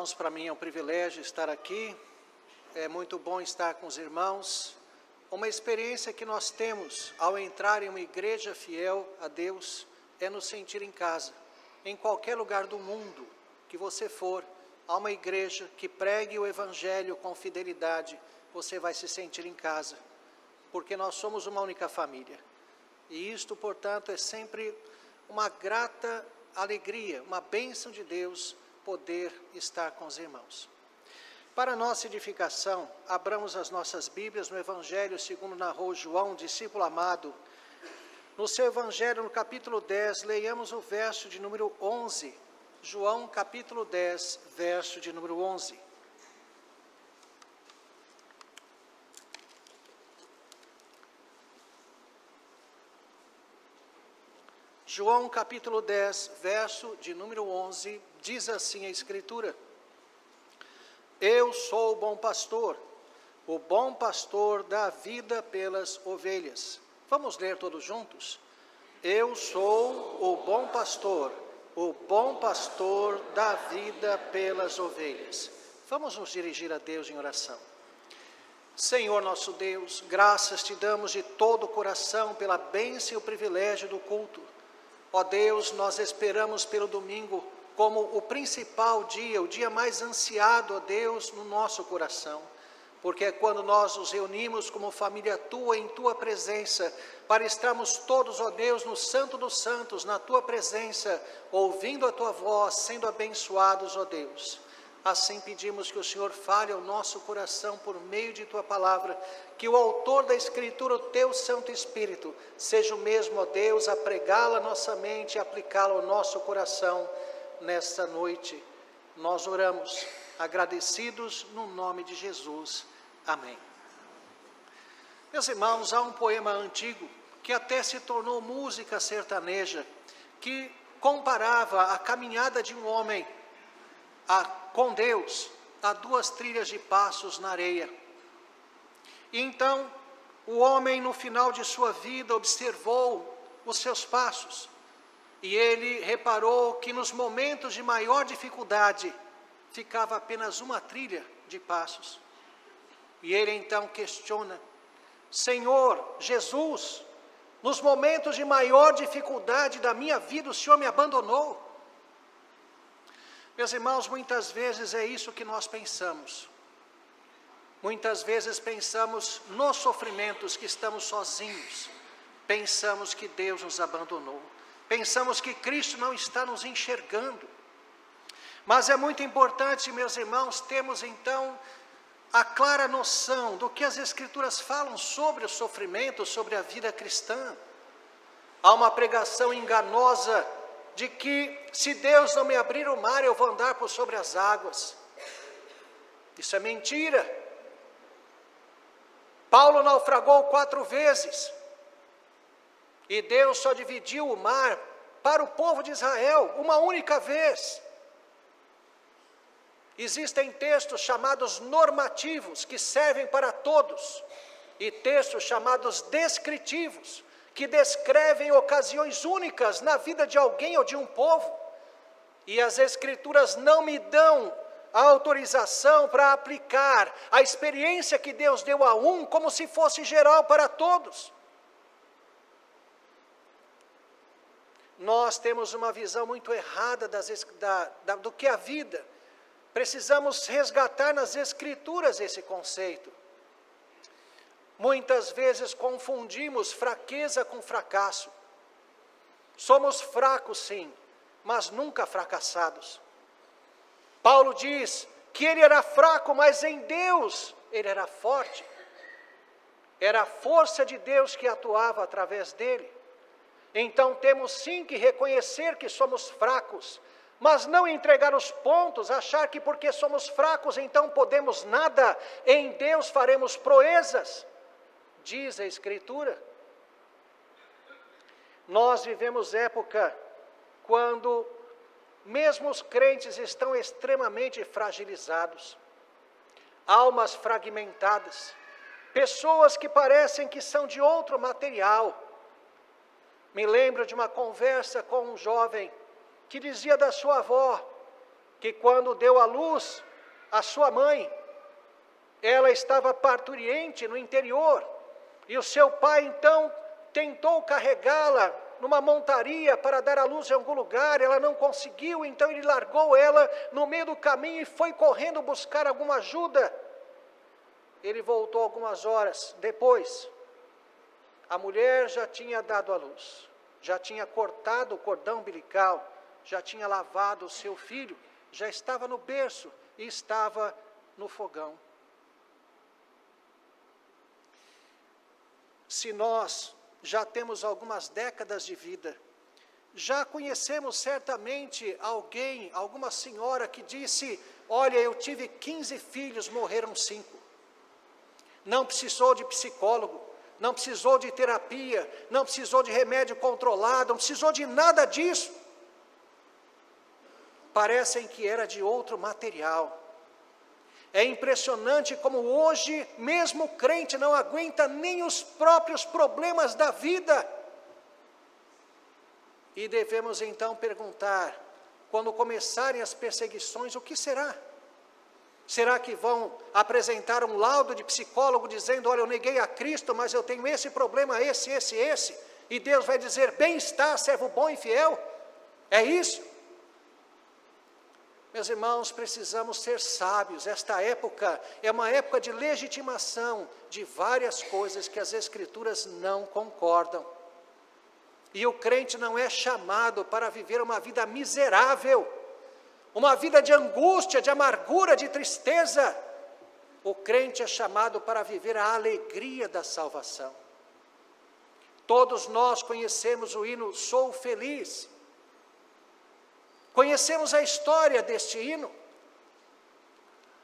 irmãos, para mim é um privilégio estar aqui, é muito bom estar com os irmãos. Uma experiência que nós temos ao entrar em uma igreja fiel a Deus é nos sentir em casa. Em qualquer lugar do mundo que você for, há uma igreja que pregue o Evangelho com fidelidade, você vai se sentir em casa, porque nós somos uma única família. E isto, portanto, é sempre uma grata alegria, uma bênção de Deus poder estar com os irmãos. Para nossa edificação, abramos as nossas Bíblias no Evangelho segundo narrou João, discípulo amado. No seu Evangelho, no capítulo 10, leiamos o verso de número 11. João, capítulo 10, verso de número 11. João, capítulo 10, verso de número 11, diz assim a Escritura: Eu sou o bom pastor dá vida pelas ovelhas. Vamos ler todos juntos? Eu sou o bom pastor dá vida pelas ovelhas. Vamos nos dirigir a Deus em oração. Senhor nosso Deus, graças te damos de todo o coração pela bênção e o privilégio do culto. Ó Deus, nós esperamos pelo domingo como o principal dia, o dia mais ansiado, ó Deus, no nosso coração. Porque é quando nós nos reunimos como família tua, em tua presença, para estarmos todos, ó Deus, no Santo dos Santos, na tua presença, ouvindo a tua voz, sendo abençoados, ó Deus. Assim pedimos que o Senhor fale ao nosso coração por meio de tua palavra, que o autor da Escritura, o teu Santo Espírito, seja o mesmo, ó Deus, a pregá-la à nossa mente e aplicá-la ao nosso coração nesta noite. Nós oramos, agradecidos no nome de Jesus. Amém. Meus irmãos, há um poema antigo que até se tornou música sertaneja, que comparava a caminhada de um homem com Deus a 2 trilhas de passos na areia. E então, o homem no final de sua vida observou os seus passos, e ele reparou que nos momentos de maior dificuldade, ficava apenas 1 trilha de passos. E ele então questiona: Senhor Jesus, nos momentos de maior dificuldade da minha vida, o Senhor me abandonou? Meus irmãos, muitas vezes é isso que nós pensamos. Muitas vezes pensamos nos sofrimentos que estamos sozinhos. Pensamos que Deus nos abandonou. Pensamos que Cristo não está nos enxergando. Mas é muito importante, meus irmãos, termos então a clara noção do que as Escrituras falam sobre o sofrimento, sobre a vida cristã. Há uma pregação enganosa de que se Deus não me abrir o mar, eu vou andar por sobre as águas. Isso é mentira. Paulo naufragou 4 vezes, e Deus só dividiu o mar para o povo de Israel uma única vez. Existem textos chamados normativos, que servem para todos, e textos chamados descritivos, que descrevem ocasiões únicas na vida de alguém ou de um povo. E as Escrituras não me dão a autorização para aplicar a experiência que Deus deu a um como se fosse geral para todos. Nós temos uma visão muito errada do que é a vida. Precisamos resgatar nas Escrituras esse conceito. Muitas vezes confundimos fraqueza com fracasso. Somos fracos, sim, mas nunca fracassados. Paulo diz que ele era fraco, mas em Deus ele era forte. Era a força de Deus que atuava através dele. Então temos sim que reconhecer que somos fracos, mas não entregar os pontos, achar que porque somos fracos então podemos nada, em Deus faremos proezas. Diz a Escritura. Nós vivemos época quando mesmo os crentes estão extremamente fragilizados, almas fragmentadas, pessoas que parecem que são de outro material. Me lembro de uma conversa com um jovem que dizia da sua avó que quando deu à luz a sua mãe, ela estava parturiente no interior, e o seu pai então tentou carregá-la numa montaria para dar à luz em algum lugar, ela não conseguiu, então ele largou ela no meio do caminho e foi correndo buscar alguma ajuda. Ele voltou algumas horas depois, a mulher já tinha dado à luz, já tinha cortado o cordão umbilical, já tinha lavado o seu filho, já estava no berço e estava no fogão. Se nós já temos algumas décadas de vida, já conhecemos certamente alguém, alguma senhora que disse: olha, eu tive 15 filhos, morreram 5. Não precisou de psicólogo, não precisou de terapia, não precisou de remédio controlado, não precisou de nada disso. Parecem que era de outro material. É impressionante como hoje, mesmo o crente não aguenta nem os próprios problemas da vida. E devemos então perguntar, quando começarem as perseguições, o que será? Será que vão apresentar um laudo de psicólogo dizendo: olha, eu neguei a Cristo, mas eu tenho esse problema, esse, e Deus vai dizer: bem está, servo bom e fiel? É isso? Meus irmãos, precisamos ser sábios. Esta época é uma época de legitimação de várias coisas que as Escrituras não concordam. E o crente não é chamado para viver uma vida miserável, uma vida de angústia, de amargura, de tristeza. O crente é chamado para viver a alegria da salvação. Todos nós conhecemos o hino Sou Feliz. Conhecemos a história deste hino.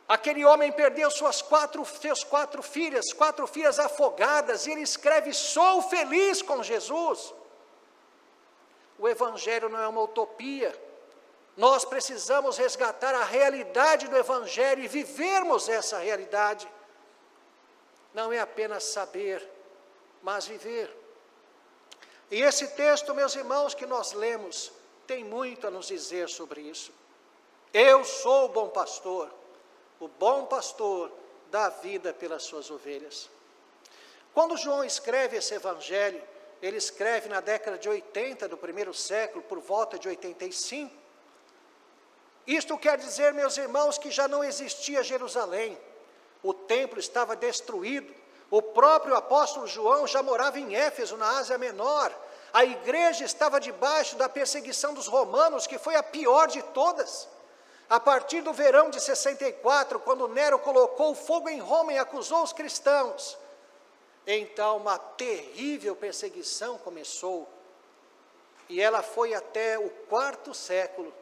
Aquele homem perdeu suas quatro filhas afogadas, e ele escreve: sou feliz com Jesus. O Evangelho não é uma utopia. Nós precisamos resgatar a realidade do Evangelho e vivermos essa realidade. Não é apenas saber, mas viver. E esse texto, meus irmãos, que nós lemos, tem muito a nos dizer sobre isso. Eu sou o bom pastor dá vida pelas suas ovelhas. Quando João escreve esse evangelho, ele escreve na década de 80 do primeiro século, por volta de 85. Isto quer dizer, meus irmãos, que já não existia Jerusalém, o templo estava destruído, o próprio apóstolo João já morava em Éfeso, na Ásia Menor. A igreja estava debaixo da perseguição dos romanos, que foi a pior de todas. A partir do verão de 64, quando Nero colocou fogo em Roma e acusou os cristãos, então uma terrível perseguição começou. E ela foi até o quarto século,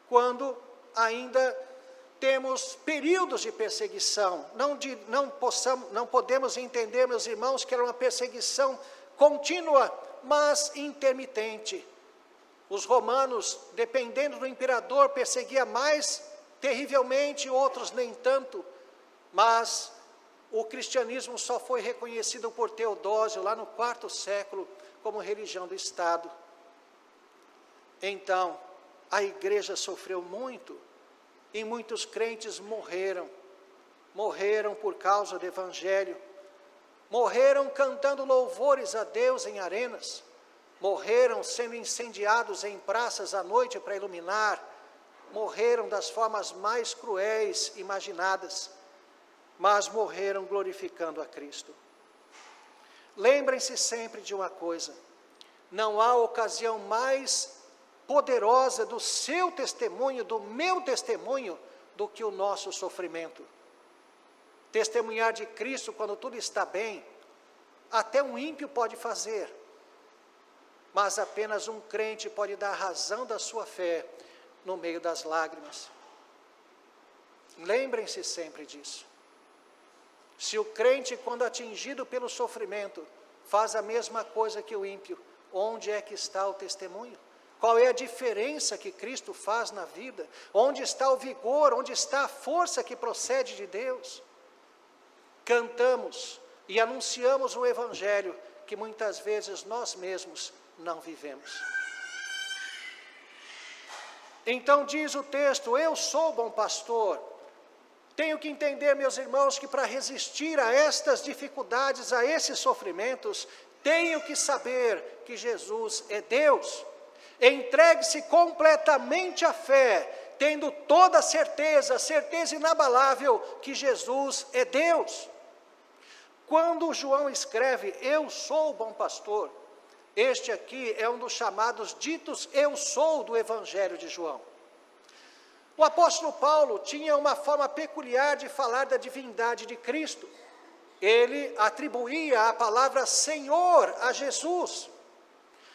quando ainda temos períodos de perseguição. Não podemos entender, meus irmãos, que era uma perseguição contínua, mas intermitente. Os romanos, dependendo do imperador, perseguia mais terrivelmente, outros nem tanto, mas o cristianismo só foi reconhecido por Teodósio, lá no quarto século, como religião do Estado. Então, a igreja sofreu muito, e muitos crentes morreram por causa do Evangelho, morreram cantando louvores a Deus em arenas, morreram sendo incendiados em praças à noite para iluminar, morreram das formas mais cruéis imaginadas, mas morreram glorificando a Cristo. Lembrem-se sempre de uma coisa: não há ocasião mais poderosa do seu testemunho, do meu testemunho, do que o nosso sofrimento. Testemunhar de Cristo quando tudo está bem, até um ímpio pode fazer, mas apenas um crente pode dar razão da sua fé no meio das lágrimas. Lembrem-se sempre disso. Se o crente, quando atingido pelo sofrimento, faz a mesma coisa que o ímpio, onde é que está o testemunho? Qual é a diferença que Cristo faz na vida? Onde está o vigor? Onde está a força que procede de Deus? Cantamos e anunciamos o Evangelho que muitas vezes nós mesmos não vivemos. Então diz o texto, eu sou o bom pastor. Tenho que entender, meus irmãos, que para resistir a estas dificuldades, a esses sofrimentos, tenho que saber que Jesus é Deus. Entregue-se completamente à fé, tendo toda a certeza inabalável que Jesus é Deus. Quando João escreve, eu sou o bom pastor, este aqui é um dos chamados ditos eu sou do Evangelho de João. O apóstolo Paulo tinha uma forma peculiar de falar da divindade de Cristo. Ele atribuía a palavra Senhor a Jesus.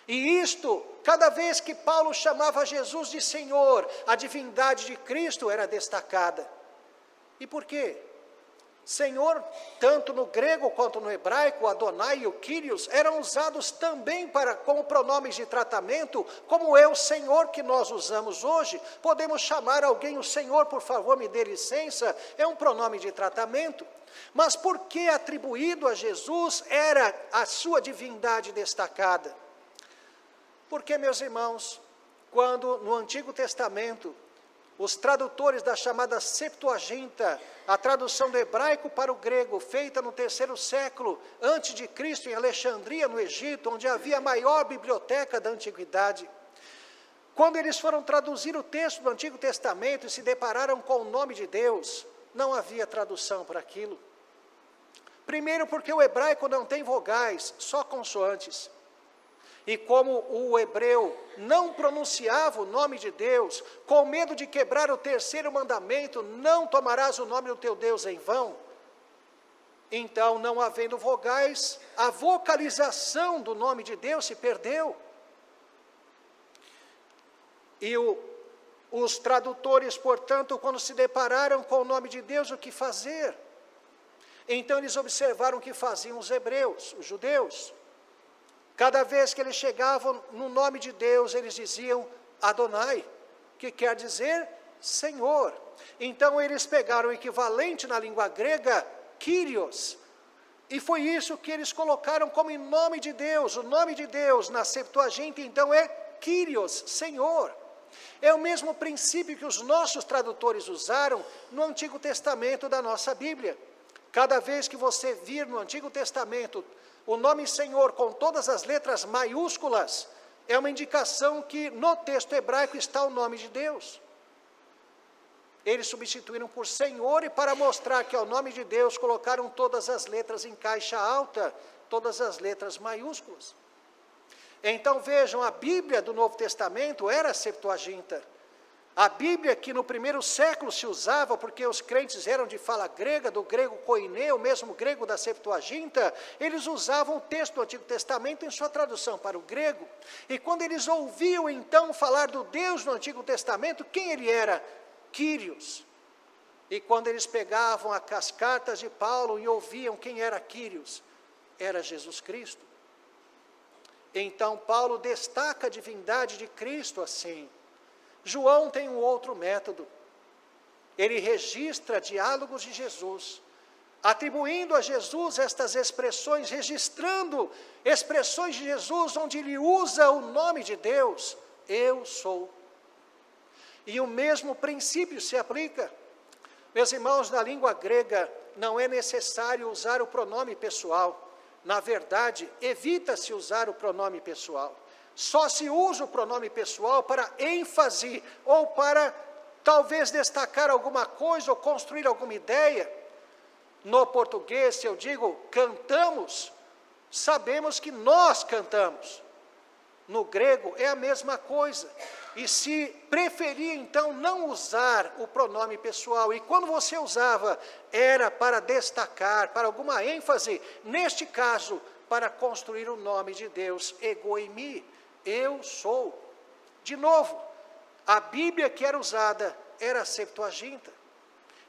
E isto, cada vez que Paulo chamava Jesus de Senhor, a divindade de Cristo era destacada. E por quê? Senhor, tanto no grego quanto no hebraico, Adonai e o Kyrios, eram usados também como pronomes de tratamento, como é o Senhor que nós usamos hoje. Podemos chamar alguém o Senhor, por favor, me dê licença, é um pronome de tratamento. Mas por que atribuído a Jesus era a sua divindade destacada? Porque, meus irmãos, quando no Antigo Testamento, os tradutores da chamada Septuaginta, a tradução do hebraico para o grego, feita no 3º século antes de Cristo, em Alexandria, no Egito, onde havia a maior biblioteca da antiguidade, quando eles foram traduzir o texto do Antigo Testamento e se depararam com o nome de Deus, não havia tradução para aquilo. Primeiro porque o hebraico não tem vogais, só consoantes. E como o hebreu não pronunciava o nome de Deus, com medo de quebrar o 3º mandamento, não tomarás o nome do teu Deus em vão. Então, não havendo vogais, a vocalização do nome de Deus se perdeu. E os tradutores, portanto, quando se depararam com o nome de Deus, o que fazer? Então, eles observaram o que faziam os hebreus, os judeus. Cada vez que eles chegavam no nome de Deus, eles diziam Adonai, que quer dizer Senhor. Então eles pegaram o equivalente na língua grega, Kyrios, e foi isso que eles colocaram como em nome de Deus. O nome de Deus na Septuaginta então é Kyrios, Senhor. É o mesmo princípio que os nossos tradutores usaram no Antigo Testamento da nossa Bíblia. Cada vez que você vir no Antigo Testamento o nome Senhor com todas as letras maiúsculas, é uma indicação que no texto hebraico está o nome de Deus. Eles substituíram por Senhor e para mostrar que é o nome de Deus, colocaram todas as letras em caixa alta, todas as letras maiúsculas. Então vejam, a Bíblia do Novo Testamento era a Septuaginta. A Bíblia que no 1º século se usava, porque os crentes eram de fala grega, do grego koinê, o mesmo grego da Septuaginta, eles usavam o texto do Antigo Testamento em sua tradução para o grego. E quando eles ouviam então falar do Deus no Antigo Testamento, quem ele era? Kyrios. E quando eles pegavam as cartas de Paulo e ouviam quem era Kyrios, era Jesus Cristo. Então Paulo destaca a divindade de Cristo assim. João tem um outro método. Ele registra diálogos de Jesus, atribuindo a Jesus estas expressões, registrando expressões de Jesus onde ele usa o nome de Deus, eu sou. E o mesmo princípio se aplica. Meus irmãos, na língua grega não é necessário usar o pronome pessoal. Na verdade, evita-se usar o pronome pessoal. Só se usa o pronome pessoal para ênfase ou para talvez destacar alguma coisa ou construir alguma ideia. No português, se eu digo cantamos, sabemos que nós cantamos. No grego é a mesma coisa. E se preferia então não usar o pronome pessoal, e quando você usava, era para destacar, para alguma ênfase, neste caso, para construir o nome de Deus, ego eimi. Eu sou. De novo, a Bíblia que era usada era a Septuaginta.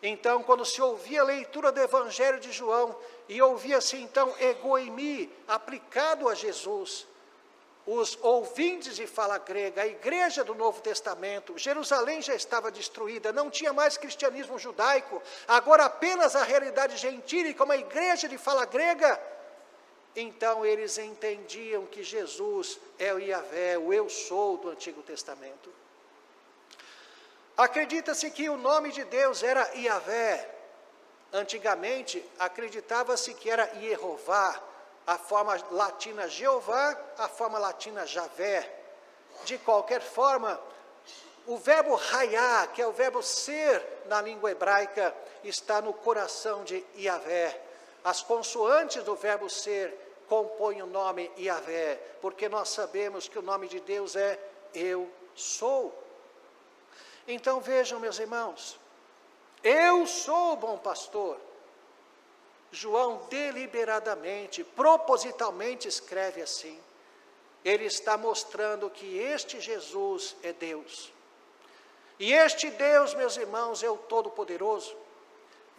Então, quando se ouvia a leitura do Evangelho de João, e ouvia-se então ego eimi, aplicado a Jesus, os ouvintes de fala grega, a igreja do Novo Testamento, Jerusalém já estava destruída, não tinha mais cristianismo judaico, agora apenas a realidade gentílica, uma igreja de fala grega. Então eles entendiam que Jesus é o Yahvé, o eu sou do Antigo Testamento. Acredita-se que o nome de Deus era Iavé. Antigamente, acreditava-se que era Jeová, a forma latina Jeová, a forma latina Javé. De qualquer forma, o verbo raiá, que é o verbo ser na língua hebraica, está no coração de Iavé. As consoantes do verbo ser compõem o nome Iavé, porque nós sabemos que o nome de Deus é Eu Sou. Então vejam, meus irmãos, eu sou o bom pastor. João deliberadamente, propositalmente escreve assim. Ele está mostrando que este Jesus é Deus. E este Deus, meus irmãos, é o Todo-Poderoso.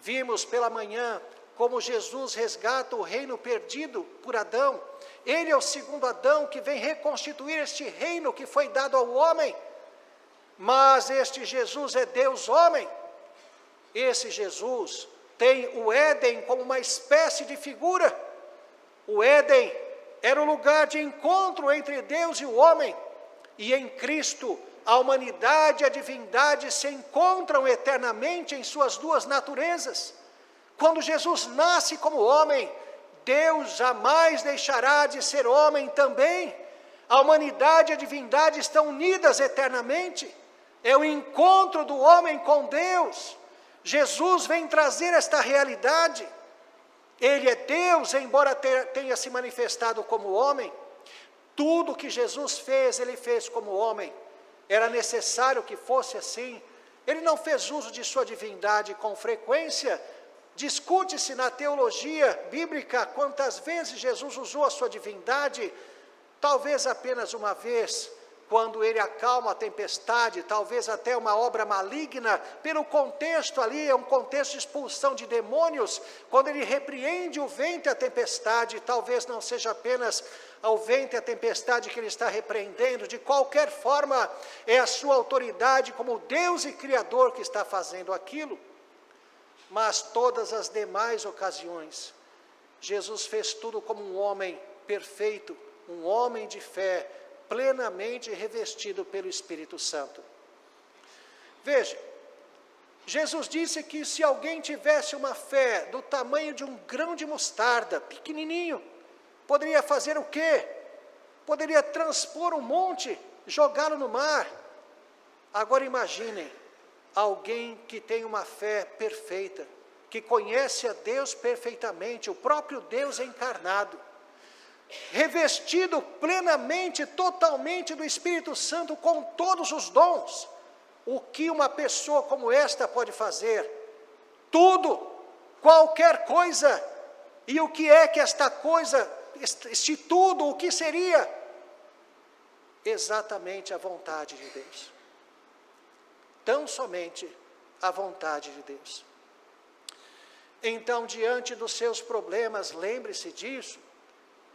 Vimos pela manhã como Jesus resgata o reino perdido por Adão. Ele é o segundo Adão que vem reconstituir este reino que foi dado ao homem. Mas este Jesus é Deus homem. Esse Jesus tem o Éden como uma espécie de figura. O Éden era o lugar de encontro entre Deus e o homem. E em Cristo, a humanidade e a divindade se encontram eternamente em suas duas naturezas. Quando Jesus nasce como homem, Deus jamais deixará de ser homem também. A humanidade e a divindade estão unidas eternamente. É o encontro do homem com Deus. Jesus vem trazer esta realidade. Ele é Deus, embora tenha se manifestado como homem. Tudo que Jesus fez, ele fez como homem. Era necessário que fosse assim. Ele não fez uso de sua divindade com frequência. Discute-se na teologia bíblica quantas vezes Jesus usou a sua divindade. Talvez apenas uma vez, quando ele acalma a tempestade, talvez até uma obra maligna, pelo contexto ali, é um contexto de expulsão de demônios, quando ele repreende o vento e a tempestade, talvez não seja apenas ao vento e a tempestade que ele está repreendendo, de qualquer forma, é a sua autoridade como Deus e Criador que está fazendo aquilo. Mas todas as demais ocasiões, Jesus fez tudo como um homem perfeito, um homem de fé, plenamente revestido pelo Espírito Santo. Veja, Jesus disse que se alguém tivesse uma fé do tamanho de um grão de mostarda, pequenininho, poderia fazer o quê? Poderia transpor um monte, jogá-lo no mar. Agora imaginem, alguém que tem uma fé perfeita, que conhece a Deus perfeitamente, o próprio Deus encarnado, revestido plenamente, totalmente do Espírito Santo com todos os dons. O que uma pessoa como esta pode fazer? Tudo, qualquer coisa. E o que é que esta coisa, este tudo, o que seria? Exatamente a vontade de Deus. Tão somente a vontade de Deus. Então, diante dos seus problemas, lembre-se disso.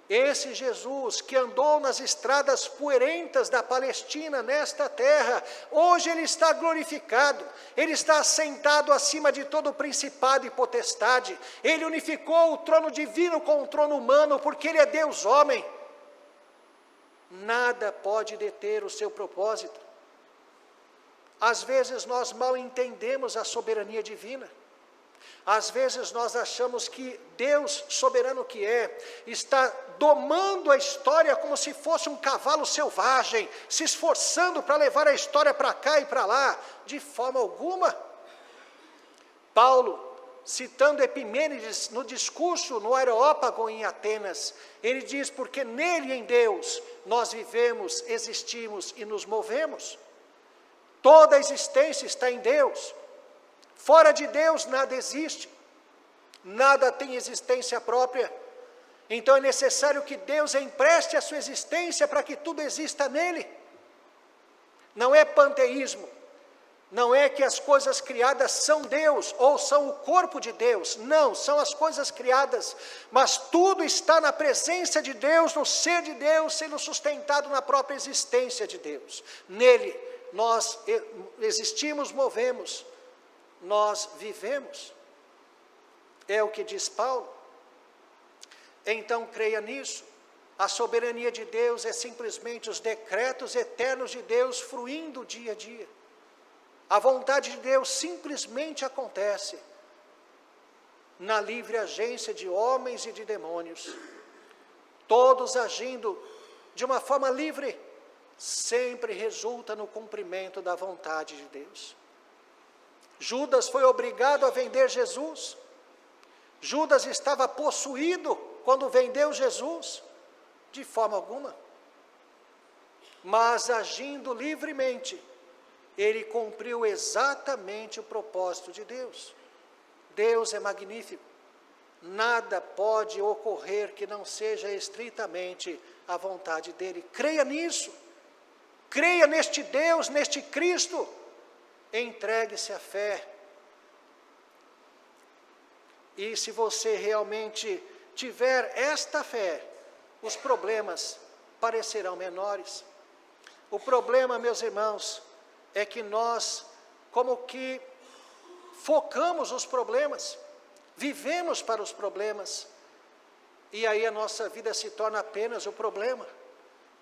Esse Jesus que andou nas estradas poeirentas da Palestina, nesta terra, hoje ele está glorificado, ele está assentado acima de todo principado e potestade, ele unificou o trono divino com o trono humano, porque ele é Deus homem. Nada pode deter o seu propósito. Às vezes nós mal entendemos a soberania divina. Às vezes nós achamos que Deus, soberano que é, está domando a história como se fosse um cavalo selvagem, se esforçando para levar a história para cá e para lá, de forma alguma. Paulo, citando Epimênides no discurso no Areópago em Atenas, ele diz, porque nele, em Deus, nós vivemos, existimos e nos movemos. Toda a existência está em Deus. Fora de Deus nada existe, nada tem existência própria. Então é necessário que Deus empreste a sua existência para que tudo exista nele. Não é panteísmo, não é que as coisas criadas são Deus ou são o corpo de Deus. Não, são as coisas criadas, mas tudo está na presença de Deus, no ser de Deus, sendo sustentado na própria existência de Deus. Nele nós existimos, movemos, nós vivemos. É o que diz Paulo. Então creia nisso. A soberania de Deus é simplesmente os decretos eternos de Deus fluindo dia a dia. A vontade de Deus simplesmente acontece na livre agência de homens e de demônios, todos agindo de uma forma livre, sempre resulta no cumprimento da vontade de Deus. Judas foi obrigado a vender Jesus. Judas estava possuído quando vendeu Jesus? De forma alguma. Mas agindo livremente, ele cumpriu exatamente o propósito de Deus. Deus é magnífico. Nada pode ocorrer que não seja estritamente a vontade dele. Creia nisso. Creia neste Deus, neste Cristo. Entregue-se à fé. E se você realmente tiver esta fé, os problemas parecerão menores. O problema, meus irmãos, é que nós, como que focamos os problemas, vivemos para os problemas, e aí a nossa vida se torna apenas o problema.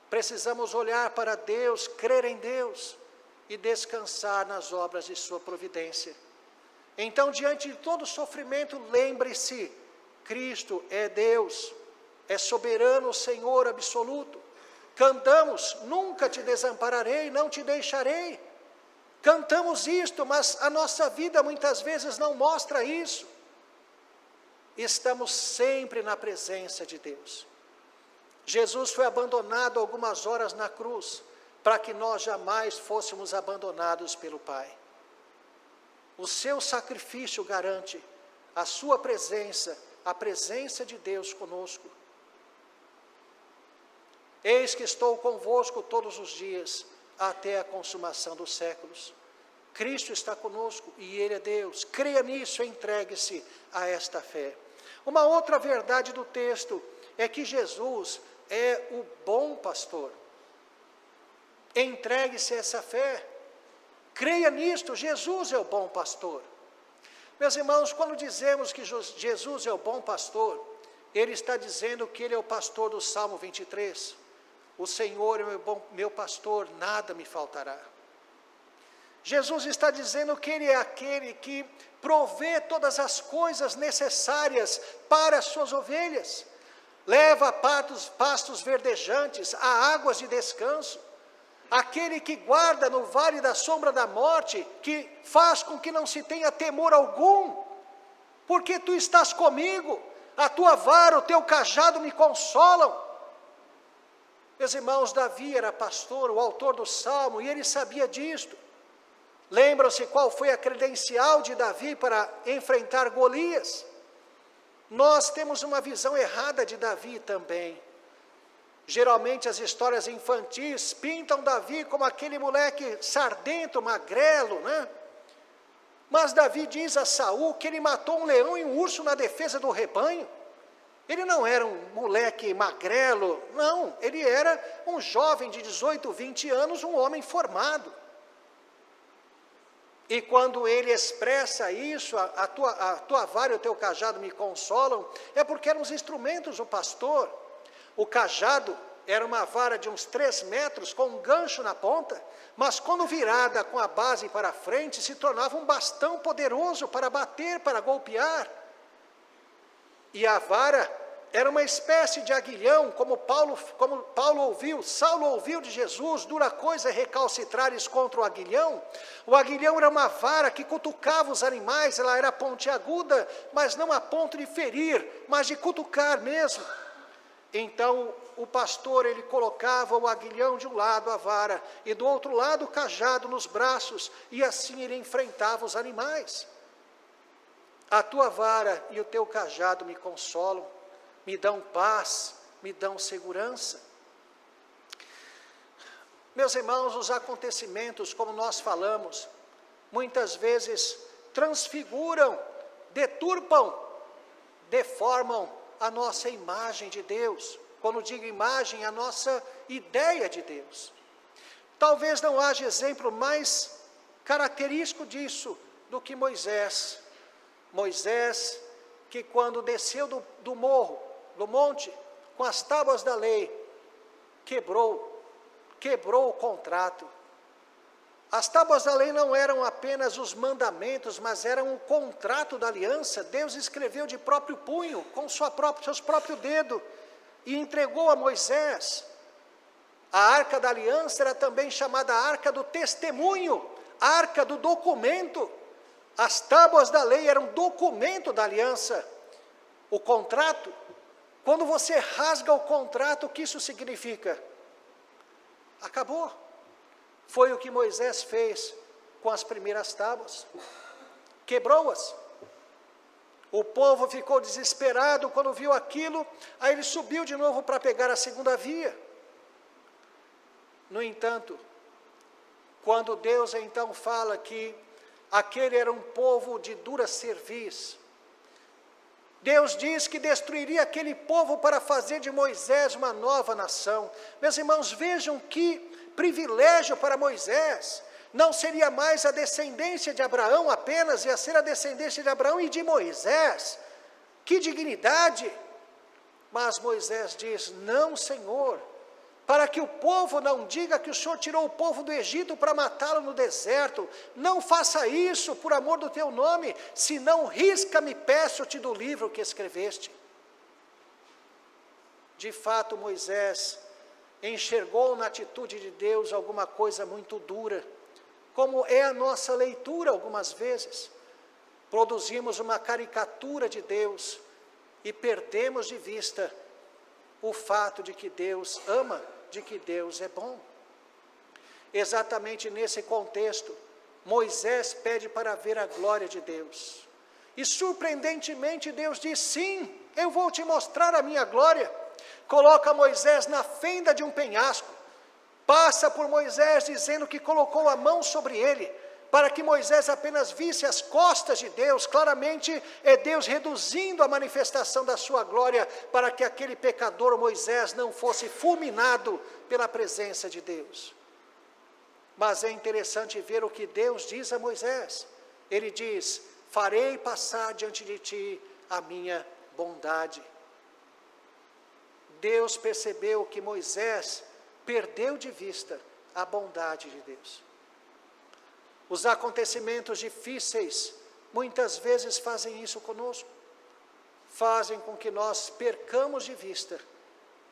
Precisamos olhar para Deus, crer em Deus e descansar nas obras de sua providência. Então, diante de todo sofrimento, lembre-se, Cristo é Deus, é soberano, Senhor absoluto. Cantamos, nunca te desampararei, não te deixarei. Cantamos isto, mas a nossa vida muitas vezes não mostra isso. Estamos sempre na presença de Deus. Jesus foi abandonado algumas horas na cruz, para que nós jamais fôssemos abandonados pelo Pai. O seu sacrifício garante a sua presença, a presença de Deus conosco. Eis que estou convosco todos os dias, até a consumação dos séculos. Cristo está conosco e Ele é Deus. Creia nisso, entregue-se a esta fé. Uma outra verdade do texto é que Jesus é o bom pastor. Entregue-se a essa fé. Creia nisto, Jesus é o bom pastor. Meus irmãos, quando dizemos que Jesus é o bom pastor, Ele está dizendo que Ele é o pastor do Salmo 23. O Senhor é meu pastor, nada me faltará. Jesus está dizendo que Ele é aquele que provê todas as coisas necessárias para as suas ovelhas. Leva a pastos verdejantes, a águas de descanso. Aquele que guarda no vale da sombra da morte, que faz com que não se tenha temor algum, porque tu estás comigo, a tua vara, o teu cajado me consolam. Meus irmãos, Davi era pastor, o autor do Salmo, e ele sabia disto. Lembram-se qual foi a credencial de Davi para enfrentar Golias? Nós temos uma visão errada de Davi também. Geralmente as histórias infantis pintam Davi como aquele moleque sardento, magrelo, né? Mas Davi diz a Saul que ele matou um leão e um urso na defesa do rebanho. Ele não era um moleque magrelo, não. Ele era um jovem de 18, 20 anos, um homem formado. E quando ele expressa isso, a tua vara e o teu cajado me consolam, é porque eram os instrumentos do pastor. O cajado era uma vara de uns 3 metros, com um gancho na ponta, mas quando virada com a base para frente, se tornava um bastão poderoso para bater, para golpear. E a vara era uma espécie de aguilhão, como Saulo ouviu de Jesus, dura coisa é recalcitrares contra o aguilhão. O aguilhão era uma vara que cutucava os animais, ela era pontiaguda, mas não a ponto de ferir, mas de cutucar mesmo. Então o pastor, ele colocava o aguilhão de um lado, a vara, e do outro lado o cajado nos braços, e assim ele enfrentava os animais. A tua vara e o teu cajado me consolam, me dão paz, me dão segurança. Meus irmãos, os acontecimentos, como nós falamos, muitas vezes transfiguram, deturpam, deformam a nossa imagem de Deus. Quando digo imagem, a nossa ideia de Deus. Talvez não haja exemplo mais característico disso do que Moisés. Moisés, que quando desceu do monte, com as tábuas da lei, quebrou o contrato. As tábuas da lei não eram apenas os mandamentos, mas eram o contrato da aliança. Deus escreveu de próprio punho, com seus próprios dedos, e entregou a Moisés. A arca da aliança era também chamada arca do testemunho, arca do documento. As tábuas da lei eram documento da aliança. O contrato, quando você rasga o contrato, o que isso significa? Acabou. Foi o que Moisés fez com as primeiras tábuas. Quebrou-as. O povo ficou desesperado quando viu aquilo, aí ele subiu de novo para pegar a segunda via. No entanto, quando Deus então fala que aquele era um povo de dura cerviz, Deus diz que destruiria aquele povo para fazer de Moisés uma nova nação. Meus irmãos, vejam que privilégio para Moisés. Não seria mais a descendência de Abraão apenas, ia ser a descendência de Abraão e de Moisés. Que dignidade! Mas Moisés diz: não, Senhor, para que o povo não diga que o Senhor tirou o povo do Egito para matá-lo no deserto. Não faça isso por amor do teu nome, senão risca-me, peço-te do livro que escreveste. De fato, Moisés enxergou na atitude de Deus alguma coisa muito dura, como é a nossa leitura algumas vezes. Produzimos uma caricatura de Deus e perdemos de vista o fato de que Deus ama, de que Deus é bom. Exatamente nesse contexto, Moisés pede para ver a glória de Deus. E surpreendentemente Deus diz: sim, eu vou te mostrar a minha glória. Coloca Moisés na fenda de um penhasco. Passa por Moisés dizendo que colocou a mão sobre ele, para que Moisés apenas visse as costas de Deus. Claramente é Deus reduzindo a manifestação da sua glória, para que aquele pecador Moisés não fosse fulminado pela presença de Deus. Mas é interessante ver o que Deus diz a Moisés. Ele diz: farei passar diante de ti a minha bondade. Deus percebeu que Moisés perdeu de vista a bondade de Deus. Os acontecimentos difíceis muitas vezes fazem isso conosco. Fazem com que nós percamos de vista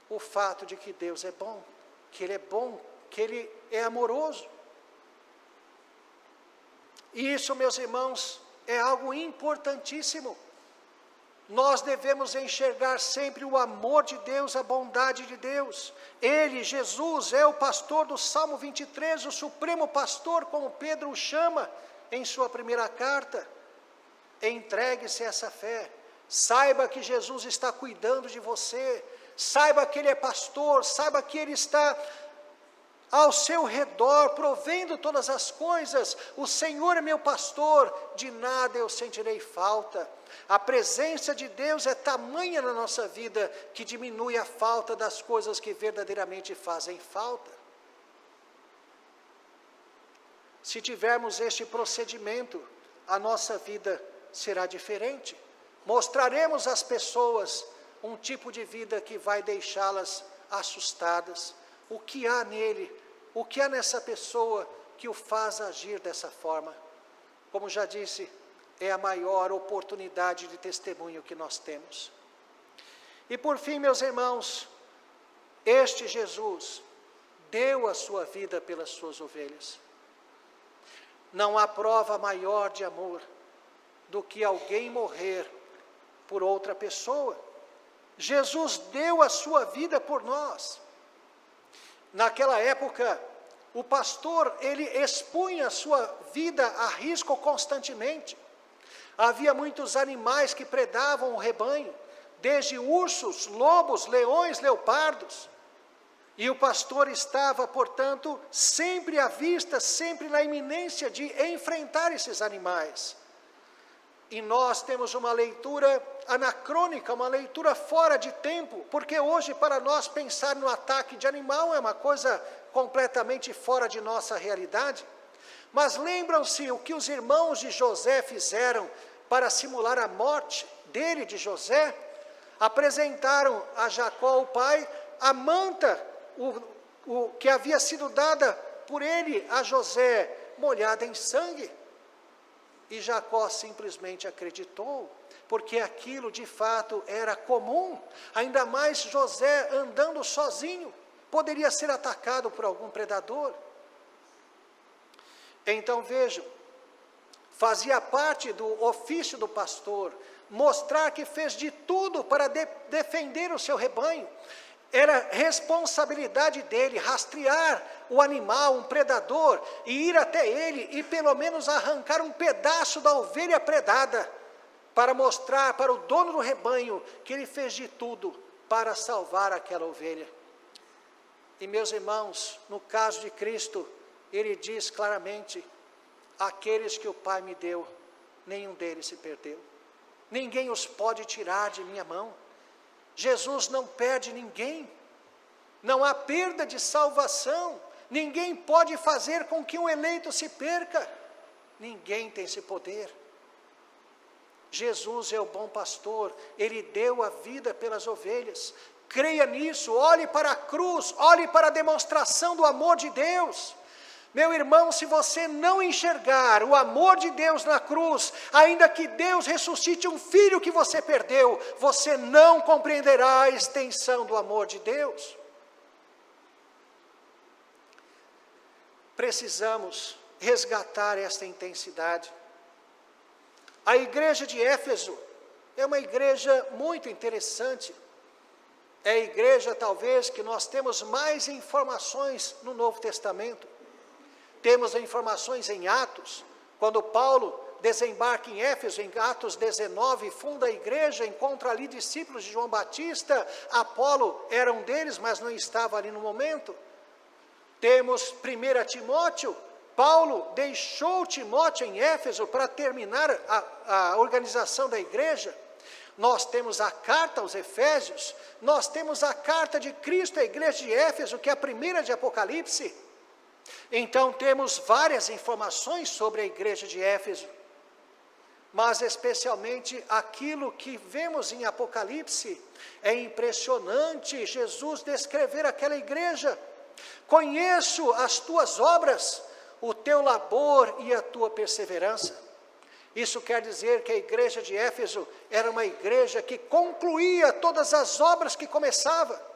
o fato de que Deus é bom, que Ele é amoroso. E isso, meus irmãos, é algo importantíssimo. Nós devemos enxergar sempre o amor de Deus, a bondade de Deus. Ele, Jesus, é o pastor do Salmo 23, o supremo pastor, como Pedro o chama em sua primeira carta. Entregue-se a essa fé. Saiba que Jesus está cuidando de você. Saiba que Ele é pastor. Saiba que Ele está ao seu redor, provendo todas as coisas. O Senhor é meu pastor, de nada eu sentirei falta. A presença de Deus é tamanha na nossa vida, que diminui a falta das coisas que verdadeiramente fazem falta. Se tivermos este procedimento, a nossa vida será diferente. Mostraremos às pessoas um tipo de vida que vai deixá-las assustadas. O que há nele, o que há nessa pessoa que o faz agir dessa forma? Como já disse, é a maior oportunidade de testemunho que nós temos. E por fim, meus irmãos, este Jesus deu a sua vida pelas suas ovelhas. Não há prova maior de amor do que alguém morrer por outra pessoa. Jesus deu a sua vida por nós. Naquela época, o pastor, ele expunha a sua vida a risco constantemente. Havia muitos animais que predavam o rebanho, desde ursos, lobos, leões, leopardos. E o pastor estava, portanto, sempre à vista, sempre na iminência de enfrentar esses animais. E nós temos uma leitura anacrônica, uma leitura fora de tempo, porque hoje para nós pensar no ataque de animal é uma coisa completamente fora de nossa realidade. Mas lembram-se o que os irmãos de José fizeram para simular a morte dele, de José? Apresentaram a Jacó, o pai, a manta que havia sido dada por ele a José, molhada em sangue. E Jacó simplesmente acreditou, porque aquilo de fato era comum. Ainda mais José andando sozinho, poderia ser atacado por algum predador. Então vejam, fazia parte do ofício do pastor mostrar que fez de tudo para defender o seu rebanho. Era responsabilidade dele rastrear o animal, um predador, e ir até ele e pelo menos arrancar um pedaço da ovelha predada, para mostrar para o dono do rebanho que ele fez de tudo para salvar aquela ovelha. E meus irmãos, no caso de Cristo, ele diz claramente: aqueles que o Pai me deu, nenhum deles se perdeu. Ninguém os pode tirar de minha mão. Jesus não perde ninguém. Não há perda de salvação. Ninguém pode fazer com que um eleito se perca. Ninguém tem esse poder. Jesus é o bom pastor. Ele deu a vida pelas ovelhas. Creia nisso. Olhe para a cruz. Olhe para a demonstração do amor de Deus. Meu irmão, se você não enxergar o amor de Deus na cruz, ainda que Deus ressuscite um filho que você perdeu, você não compreenderá a extensão do amor de Deus. Precisamos resgatar esta intensidade. A igreja de Éfeso é uma igreja muito interessante. É a igreja, talvez, que nós temos mais informações no Novo Testamento. Temos informações em Atos, quando Paulo desembarca em Éfeso, em Atos 19, funda a igreja, encontra ali discípulos de João Batista. Apolo era um deles, mas não estava ali no momento. Temos 1 Timóteo. Paulo deixou Timóteo em Éfeso para terminar a organização da igreja. Nós temos a carta aos Efésios, nós temos a carta de Cristo à igreja de Éfeso, que é a primeira de Apocalipse. Então temos várias informações sobre a igreja de Éfeso, mas especialmente aquilo que vemos em Apocalipse. É impressionante Jesus descrever aquela igreja: conheço as tuas obras, o teu labor e a tua perseverança. Isso quer dizer que a igreja de Éfeso era uma igreja que concluía todas as obras que começava.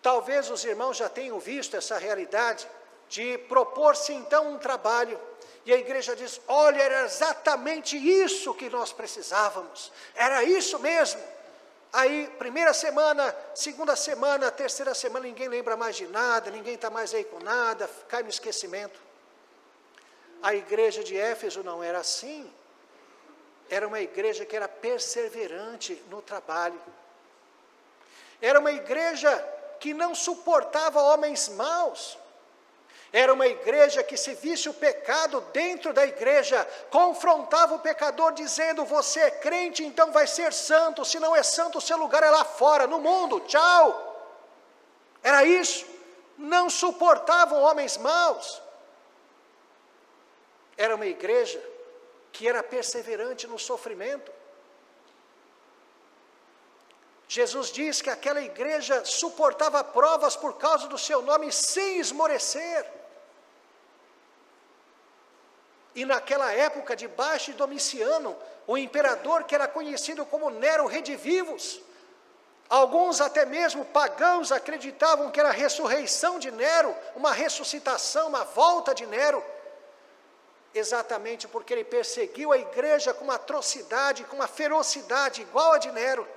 Talvez os irmãos já tenham visto essa realidade de propor-se então um trabalho, e a igreja diz: olha, era exatamente isso que nós precisávamos, era isso mesmo. Aí, primeira semana, segunda semana, terceira semana, ninguém lembra mais de nada, ninguém está mais aí com nada, cai no esquecimento. A igreja de Éfeso não era assim. Era uma igreja que era perseverante no trabalho. Era uma igreja que não suportava homens maus. Era uma igreja que, se visse o pecado dentro da igreja, confrontava o pecador dizendo: você é crente, então vai ser santo. Se não é santo, o seu lugar é lá fora, no mundo, tchau. Era isso. Não suportavam homens maus. Era uma igreja que era perseverante no sofrimento. Jesus diz que aquela igreja suportava provas por causa do seu nome sem esmorecer. E naquela época, debaixo de Domiciano, o imperador que era conhecido como Nero Redivivus, alguns até mesmo pagãos acreditavam que era a ressurreição de Nero, uma ressuscitação, uma volta de Nero, exatamente porque ele perseguiu a igreja com uma atrocidade, com uma ferocidade igual a de Nero.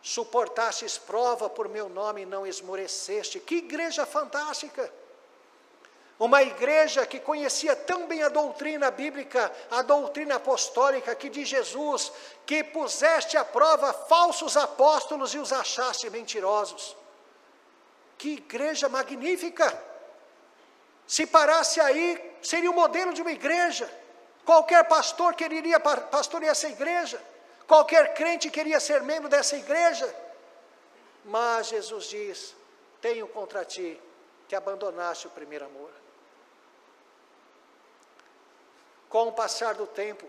Suportastes prova por meu nome e não esmoreceste. Que igreja fantástica! Uma igreja que conhecia tão bem a doutrina bíblica, a doutrina apostólica aqui de Jesus, que puseste à prova falsos apóstolos e os achaste mentirosos. Que igreja magnífica! Se parasse aí, seria o modelo de uma igreja. Qualquer pastor quereria pastorear essa igreja. Qualquer crente queria ser membro dessa igreja. Mas Jesus diz: tenho contra ti que abandonaste o primeiro amor. Com o passar do tempo,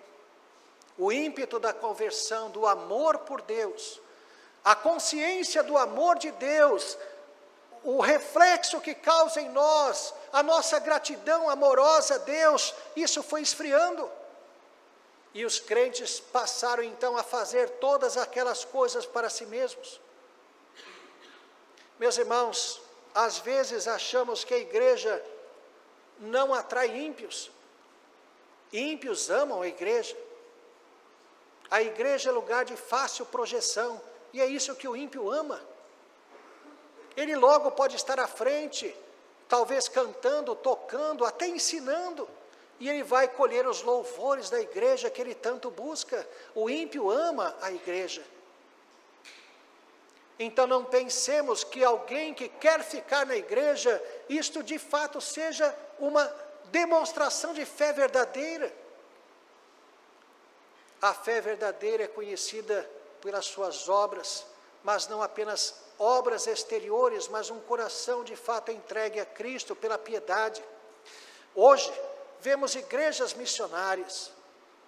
o ímpeto da conversão, do amor por Deus, a consciência do amor de Deus, o reflexo que causa em nós, a nossa gratidão amorosa a Deus, isso foi esfriando. E os crentes passaram então a fazer todas aquelas coisas para si mesmos. Meus irmãos, às vezes achamos que a igreja não atrai ímpios. Ímpios amam a igreja. A igreja é lugar de fácil projeção, e é isso que o ímpio ama. Ele logo pode estar à frente, talvez cantando, tocando, até ensinando, e ele vai colher os louvores da igreja que ele tanto busca. O ímpio ama a igreja. Então não pensemos que alguém que quer ficar na igreja, isto de fato seja uma demonstração de fé verdadeira. A fé verdadeira é conhecida pelas suas obras, mas não apenas obras exteriores, mas um coração de fato entregue a Cristo pela piedade. Hoje, vemos igrejas missionárias,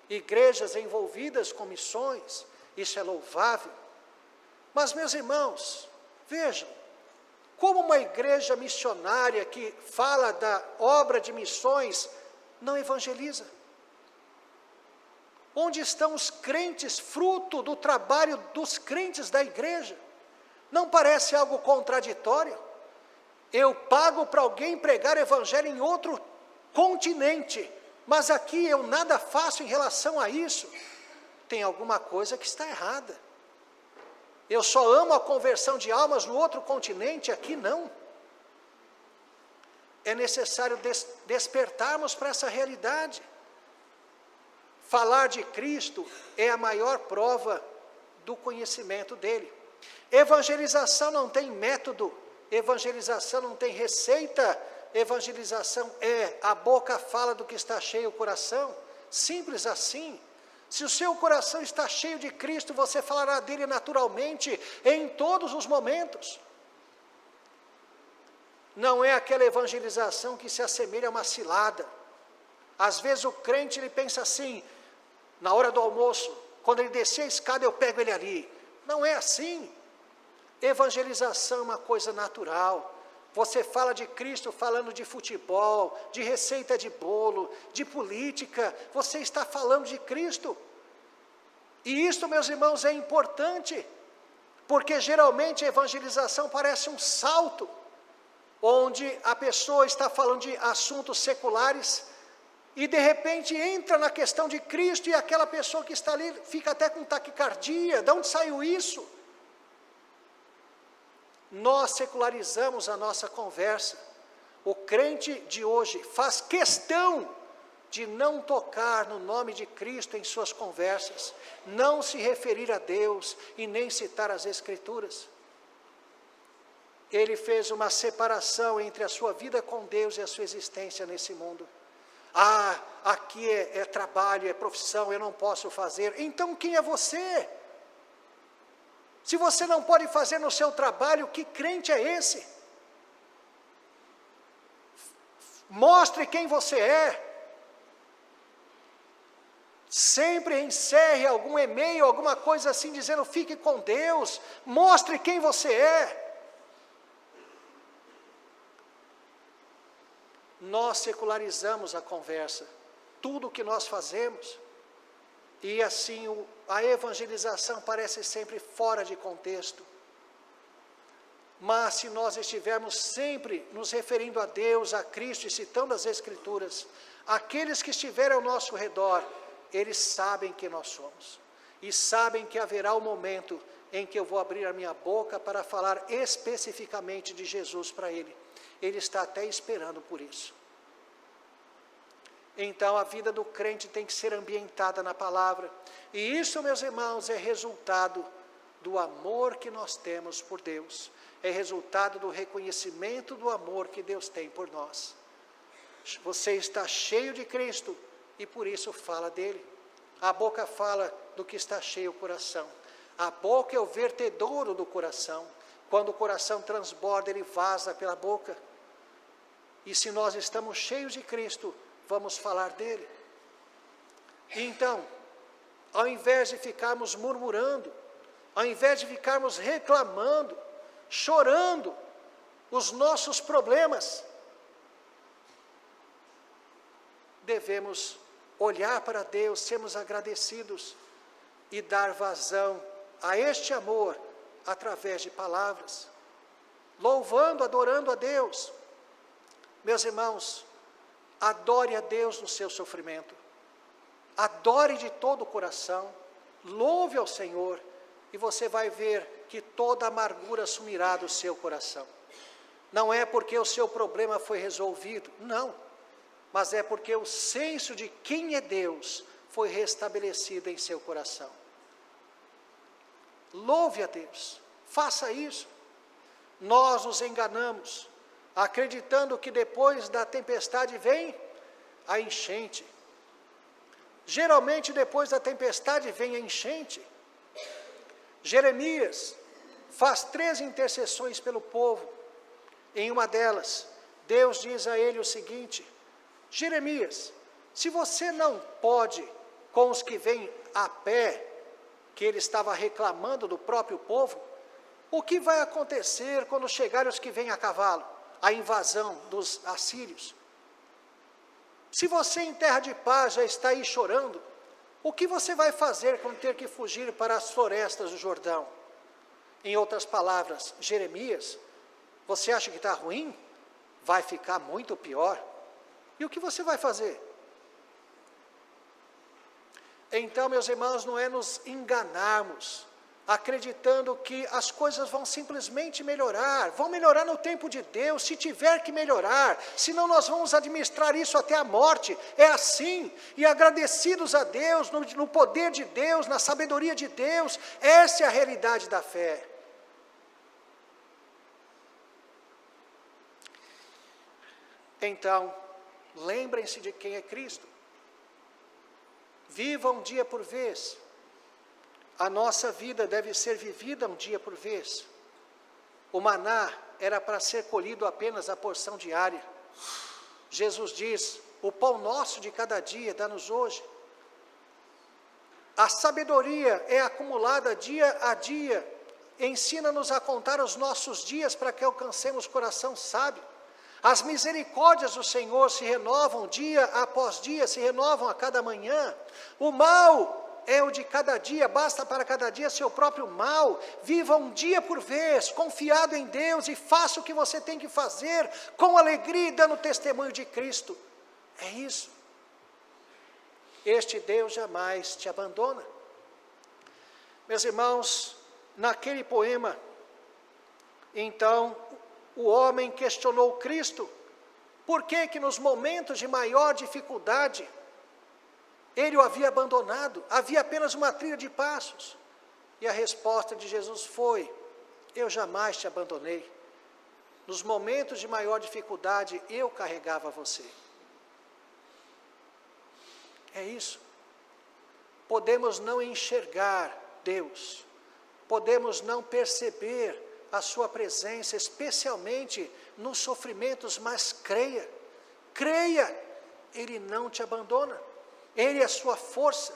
igrejas envolvidas com missões, isso é louvável. Mas, meus irmãos, vejam, como uma igreja missionária que fala da obra de missões não evangeliza? Onde estão os crentes, fruto do trabalho dos crentes da igreja? Não parece algo contraditório? Eu pago para alguém pregar evangelho em outro continente, mas aqui eu nada faço em relação a isso. Tem alguma coisa que está errada. Eu só amo a conversão de almas no outro continente, aqui não. É necessário despertarmos para essa realidade. Falar de Cristo é a maior prova do conhecimento dele. Evangelização não tem método, evangelização não tem receita, evangelização é a boca fala do que está cheio o coração, simples assim. Se o seu coração está cheio de Cristo, você falará dele naturalmente, em todos os momentos. Não é aquela evangelização que se assemelha a uma cilada. Às vezes o crente ele pensa assim, na hora do almoço, quando ele descer a escada eu pego ele ali. Não é assim. Evangelização é uma coisa natural. Você fala de Cristo falando de futebol, de receita de bolo, de política. Você está falando de Cristo. E isso, meus irmãos, é importante. Porque geralmente a evangelização parece um salto, onde a pessoa está falando de assuntos seculares, e de repente entra na questão de Cristo, e aquela pessoa que está ali fica até com taquicardia. De onde saiu isso? Nós secularizamos a nossa conversa. O crente de hoje faz questão de não tocar no nome de Cristo em suas conversas, não se referir a Deus e nem citar as Escrituras. Ele fez uma separação entre a sua vida com Deus e a sua existência nesse mundo. Ah, aqui é trabalho, é profissão, eu não posso fazer. Então quem é você? Se você não pode fazer no seu trabalho, que crente é esse? Mostre quem você é. Sempre encerre algum e-mail, alguma coisa assim, dizendo fique com Deus. Mostre quem você é. Nós secularizamos a conversa, tudo o que nós fazemos. E assim a evangelização parece sempre fora de contexto. Mas se nós estivermos sempre nos referindo a Deus, a Cristo e citando as Escrituras, aqueles que estiverem ao nosso redor, eles sabem quem nós somos. E sabem que haverá um momento em que eu vou abrir a minha boca para falar especificamente de Jesus para ele. Ele está até esperando por isso. Então a vida do crente tem que ser ambientada na palavra. E isso, meus irmãos, é resultado do amor que nós temos por Deus. É resultado do reconhecimento do amor que Deus tem por nós. Você está cheio de Cristo e por isso fala dele. A boca fala do que está cheio o coração. A boca é o vertedouro do coração. Quando o coração transborda, ele vaza pela boca. E se nós estamos cheios de Cristo, vamos falar dele. Então, ao invés de ficarmos murmurando, ao invés de ficarmos reclamando, chorando, os nossos problemas, devemos olhar para Deus, sermos agradecidos e dar vazão a este amor através de palavras, louvando, adorando a Deus. Meus irmãos, adore a Deus no seu sofrimento, adore de todo o coração, louve ao Senhor, e você vai ver que toda amargura sumirá do seu coração. Não é porque o seu problema foi resolvido, não, mas é porque o senso de quem é Deus foi restabelecido em seu coração. Louve a Deus, faça isso. Nós nos enganamos, acreditando que depois da tempestade vem a enchente. Geralmente depois da tempestade vem a enchente. Jeremias faz 3 intercessões pelo povo. Em uma delas, Deus diz a ele o seguinte: Jeremias, se você não pode com os que vêm a pé, que ele estava reclamando do próprio povo, o que vai acontecer quando chegarem os que vêm a cavalo, a invasão dos assírios? Se você em terra de paz já está aí chorando, o que você vai fazer quando ter que fugir para as florestas do Jordão? Em outras palavras, Jeremias, você acha que está ruim? Vai ficar muito pior. E o que você vai fazer? Então, meus irmãos, não é nos enganarmos, acreditando que as coisas vão simplesmente melhorar, vão melhorar no tempo de Deus, se tiver que melhorar, senão nós vamos administrar isso até a morte. É assim, e agradecidos a Deus, no poder de Deus, na sabedoria de Deus, essa é a realidade da fé. Então, lembrem-se de quem é Cristo. Viva um dia por vez. A nossa vida deve ser vivida um dia por vez. O maná era para ser colhido apenas a porção diária. Jesus diz: o pão nosso de cada dia dá-nos hoje. A sabedoria é acumulada dia a dia. Ensina-nos a contar os nossos dias para que alcancemos coração sábio. As misericórdias do Senhor se renovam dia após dia, se renovam a cada manhã. O mal é o de cada dia, basta para cada dia seu próprio mal. Viva um dia por vez, confiado em Deus, e faça o que você tem que fazer, com alegria e dando testemunho de Cristo. É isso. Este Deus jamais te abandona. Meus irmãos, naquele poema, então, o homem questionou Cristo, por que nos momentos de maior dificuldade, ele o havia abandonado, havia apenas uma trilha de passos. E a resposta de Jesus foi: eu jamais te abandonei. Nos momentos de maior dificuldade, eu carregava você. É isso. Podemos não enxergar Deus, podemos não perceber a sua presença, especialmente nos sofrimentos, mas creia, Ele não te abandona, Ele é a sua força.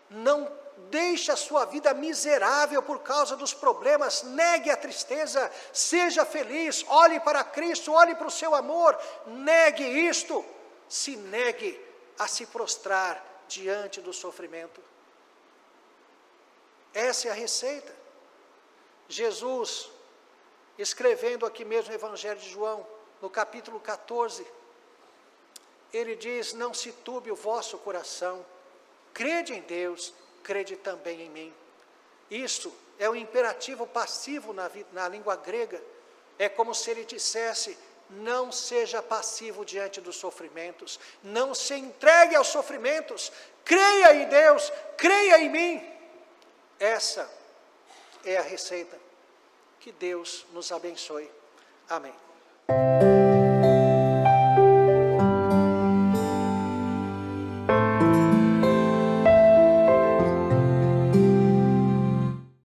Não deixe a sua vida miserável por causa dos problemas, negue a tristeza, seja feliz, olhe para Cristo, olhe para o seu amor, negue isto, se negue a se prostrar diante do sofrimento. Essa é a receita. Jesus, escrevendo aqui mesmo no Evangelho de João, no capítulo 14, ele diz: não se turbe o vosso coração, crede em Deus, crede também em mim. Isto é um imperativo passivo na língua grega. É como se ele dissesse: não seja passivo diante dos sofrimentos, não se entregue aos sofrimentos, creia em Deus, creia em mim. Essa é a receita. Que Deus nos abençoe. Amém.